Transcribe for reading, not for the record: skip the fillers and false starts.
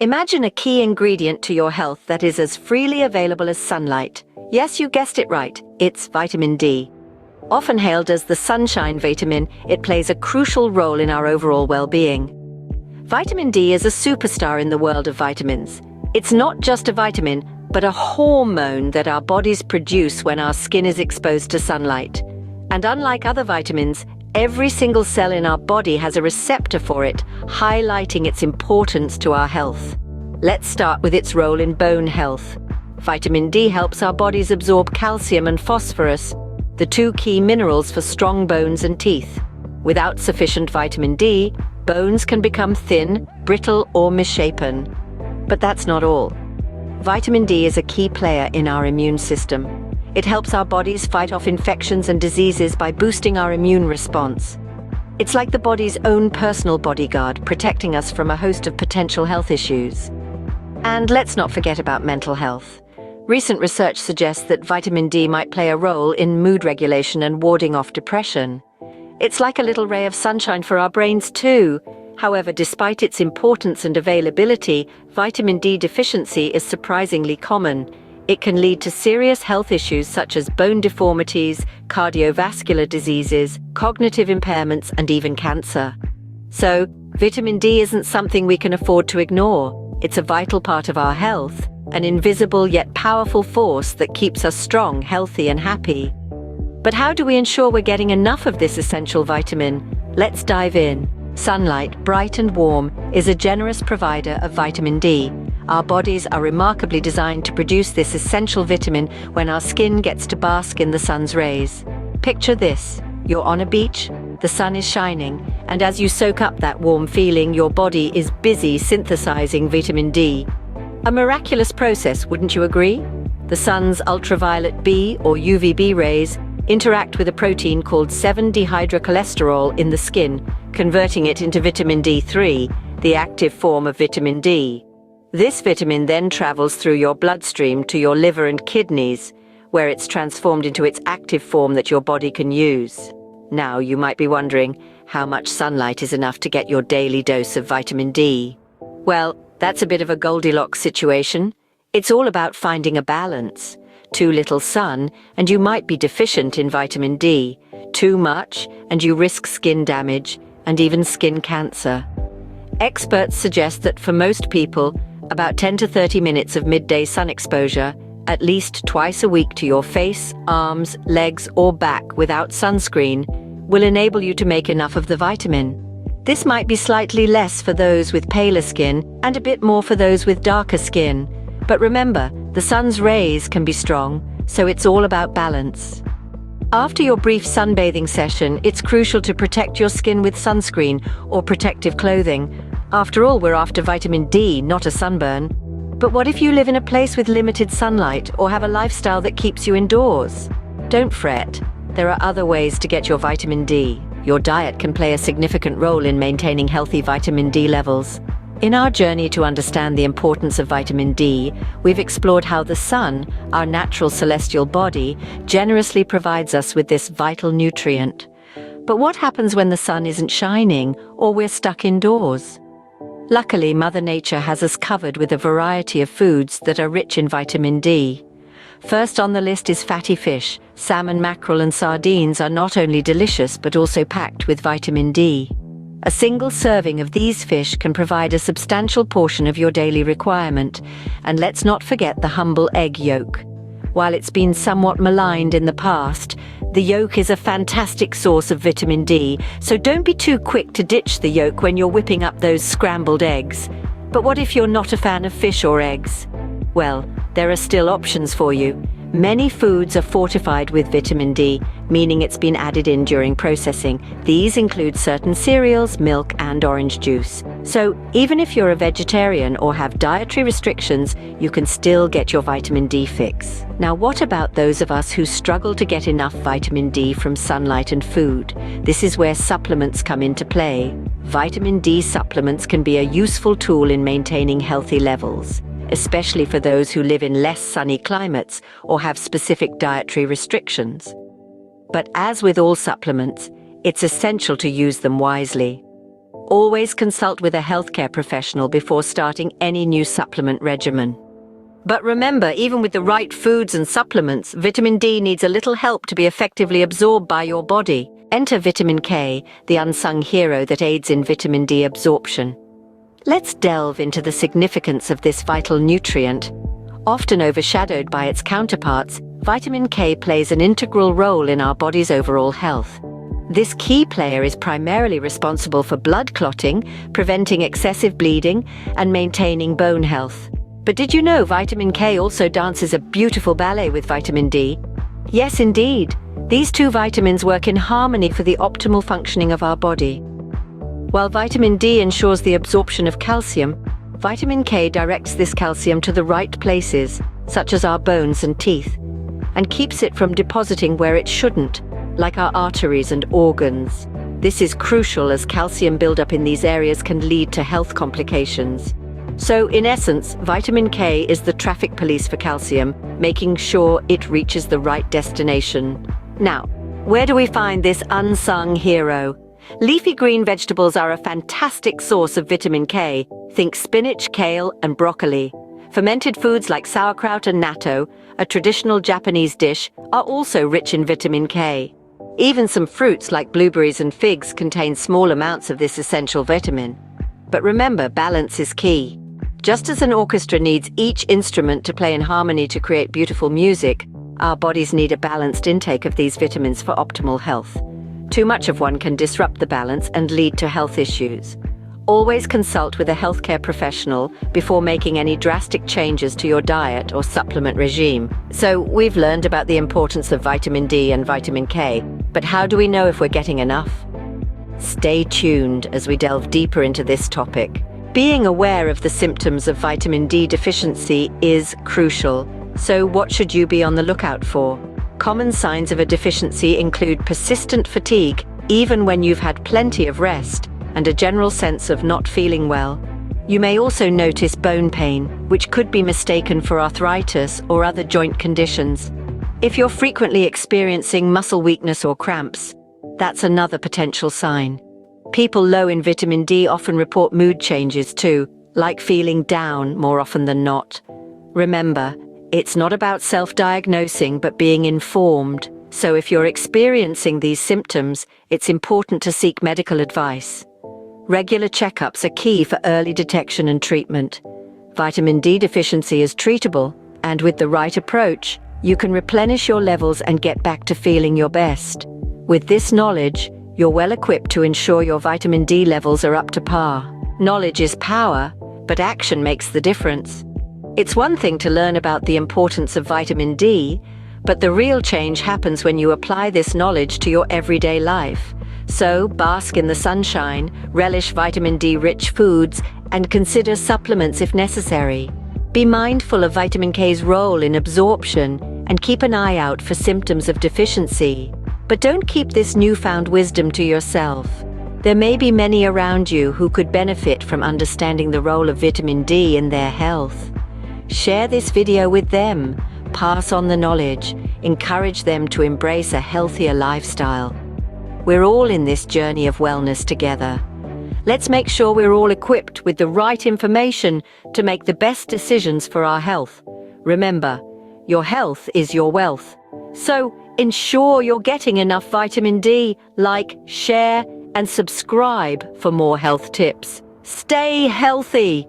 Imagine a key ingredient to your health that is as freely available as sunlight. Yes, you guessed it right, it's vitamin D. Often hailed as the sunshine vitamin, it plays a crucial role in our overall well-being. Vitamin D is a superstar in the world of vitamins. It's not just a vitamin, but a hormone that our bodies produce when our skin is exposed to sunlight. And unlike other vitamins, every single cell in our body has a receptor for it, highlighting its importance to our health. Let's start with its role in bone health. Vitamin D helps our bodies absorb calcium and phosphorus, the two key minerals for strong bones and teeth. Without sufficient vitamin D, bones can become thin, brittle, or misshapen. But that's not all. Vitamin D is a key player in our immune system. It helps our bodies fight off infections and diseases by boosting our immune response. It's like the body's own personal bodyguard, protecting us from a host of potential health issues. And let's not forget about mental health. Recent research suggests that vitamin D might play a role in mood regulation and warding off depression. It's like a little ray of sunshine for our brains too. However, despite its importance and availability, vitamin D deficiency is surprisingly common. It can lead to serious health issues such as bone deformities, cardiovascular diseases, cognitive impairments, and even cancer. So, vitamin D isn't something we can afford to ignore. It's a vital part of our health, an invisible yet powerful force that keeps us strong, healthy, and happy. But how do we ensure we're getting enough of this essential vitamin? Let's dive in. Sunlight, bright and warm, is a generous provider of vitamin D. Our bodies are remarkably designed to produce this essential vitamin when our skin gets to bask in the sun's rays. Picture this. You're on a beach, the sun is shining, and as you soak up that warm feeling, your body is busy synthesizing vitamin D. A miraculous process, wouldn't you agree? The sun's ultraviolet B or UVB rays interact with a protein called 7-dehydrocholesterol in the skin, converting it into vitamin D3, the active form of vitamin D. This vitamin then travels through your bloodstream to your liver and kidneys, where it's transformed into its active form that your body can use. Now, you might be wondering, how much sunlight is enough to get your daily dose of vitamin D? Well, that's a bit of a Goldilocks situation. It's all about finding a balance. Too little sun, and you might be deficient in vitamin D. Too much, and you risk skin damage, and even skin cancer. Experts suggest that for most people, about 10 to 30 minutes of midday sun exposure, at least twice a week to your face, arms, legs, or back without sunscreen, will enable you to make enough of the vitamin. This might be slightly less for those with paler skin and a bit more for those with darker skin. But remember, the sun's rays can be strong, so it's all about balance. After your brief sunbathing session, it's crucial to protect your skin with sunscreen or protective clothing. After all, we're after vitamin D, not a sunburn. But what if you live in a place with limited sunlight or have a lifestyle that keeps you indoors? Don't fret. There are other ways to get your vitamin D. Your diet can play a significant role in maintaining healthy vitamin D levels. In our journey to understand the importance of vitamin D, we've explored how the sun, our natural celestial body, generously provides us with this vital nutrient. But what happens when the sun isn't shining or we're stuck indoors? Luckily, Mother Nature has us covered with a variety of foods that are rich in vitamin D. First on the list is fatty fish. Salmon, mackerel, and sardines are not only delicious but also packed with vitamin D. A single serving of these fish can provide a substantial portion of your daily requirement. And let's not forget the humble egg yolk. While it's been somewhat maligned in the past, the yolk is a fantastic source of vitamin D, so don't be too quick to ditch the yolk when you're whipping up those scrambled eggs. But what if you're not a fan of fish or eggs? Well, there are still options for you. Many foods are fortified with vitamin D, meaning it's been added in during processing. These include certain cereals, milk, and orange juice. So even if you're a vegetarian or have dietary restrictions, you can still get your vitamin D fix. Now, what about those of us who struggle to get enough vitamin D from sunlight and food? This is where supplements come into play. Vitamin D supplements can be a useful tool in maintaining healthy levels, especially for those who live in less sunny climates or have specific dietary restrictions. But as with all supplements, it's essential to use them wisely. Always consult with a healthcare professional before starting any new supplement regimen. But remember, even with the right foods and supplements, vitamin D needs a little help to be effectively absorbed by your body. Enter vitamin K, the unsung hero that aids in vitamin D absorption. Let's delve into the significance of this vital nutrient. Often overshadowed by its counterparts, vitamin K plays an integral role in our body's overall health. This key player is primarily responsible for blood clotting, preventing excessive bleeding, and maintaining bone health. But did you know vitamin K also dances a beautiful ballet with vitamin D? Yes, indeed. These two vitamins work in harmony for the optimal functioning of our body. While vitamin D ensures the absorption of calcium, vitamin K directs this calcium to the right places, such as our bones and teeth, and keeps it from depositing where it shouldn't, like our arteries and organs. This is crucial as calcium buildup in these areas can lead to health complications. So, in essence, vitamin K is the traffic police for calcium, making sure it reaches the right destination. Now, where do we find this unsung hero? Leafy green vegetables are a fantastic source of vitamin K. Think spinach, kale, and broccoli. Fermented foods like sauerkraut and natto, a traditional Japanese dish, are also rich in vitamin K. Even some fruits like blueberries and figs contain small amounts of this essential vitamin. But remember, balance is key. Just as an orchestra needs each instrument to play in harmony to create beautiful music, our bodies need a balanced intake of these vitamins for optimal health. Too much of one can disrupt the balance and lead to health issues. Always consult with a healthcare professional before making any drastic changes to your diet or supplement regime. So, we've learned about the importance of vitamin D and vitamin K, but how do we know if we're getting enough? Stay tuned as we delve deeper into this topic. Being aware of the symptoms of vitamin D deficiency is crucial. So what should you be on the lookout for? Common signs of a deficiency include persistent fatigue, even when you've had plenty of rest, and a general sense of not feeling well. You may also notice bone pain, which could be mistaken for arthritis or other joint conditions. If you're frequently experiencing muscle weakness or cramps, that's another potential sign. People low in vitamin D often report mood changes too, like feeling down more often than not. Remember, it's not about self-diagnosing but being informed. So if you're experiencing these symptoms, it's important to seek medical advice. Regular checkups are key for early detection and treatment. Vitamin D deficiency is treatable, and with the right approach, you can replenish your levels and get back to feeling your best. With this knowledge, you're well equipped to ensure your vitamin D levels are up to par. Knowledge is power, but action makes the difference. It's one thing to learn about the importance of vitamin D, but the real change happens when you apply this knowledge to your everyday life. So, bask in the sunshine, relish vitamin D-rich foods, and consider supplements if necessary. Be mindful of vitamin K's role in absorption, and keep an eye out for symptoms of deficiency. But don't keep this newfound wisdom to yourself. There may be many around you who could benefit from understanding the role of vitamin D in their health. Share this video with them, pass on the knowledge, encourage them to embrace a healthier lifestyle. We're all in this journey of wellness together. Let's make sure we're all equipped with the right information to make the best decisions for our health. Remember, your health is your wealth. So, ensure you're getting enough vitamin D, like, share, and subscribe for more health tips. Stay healthy!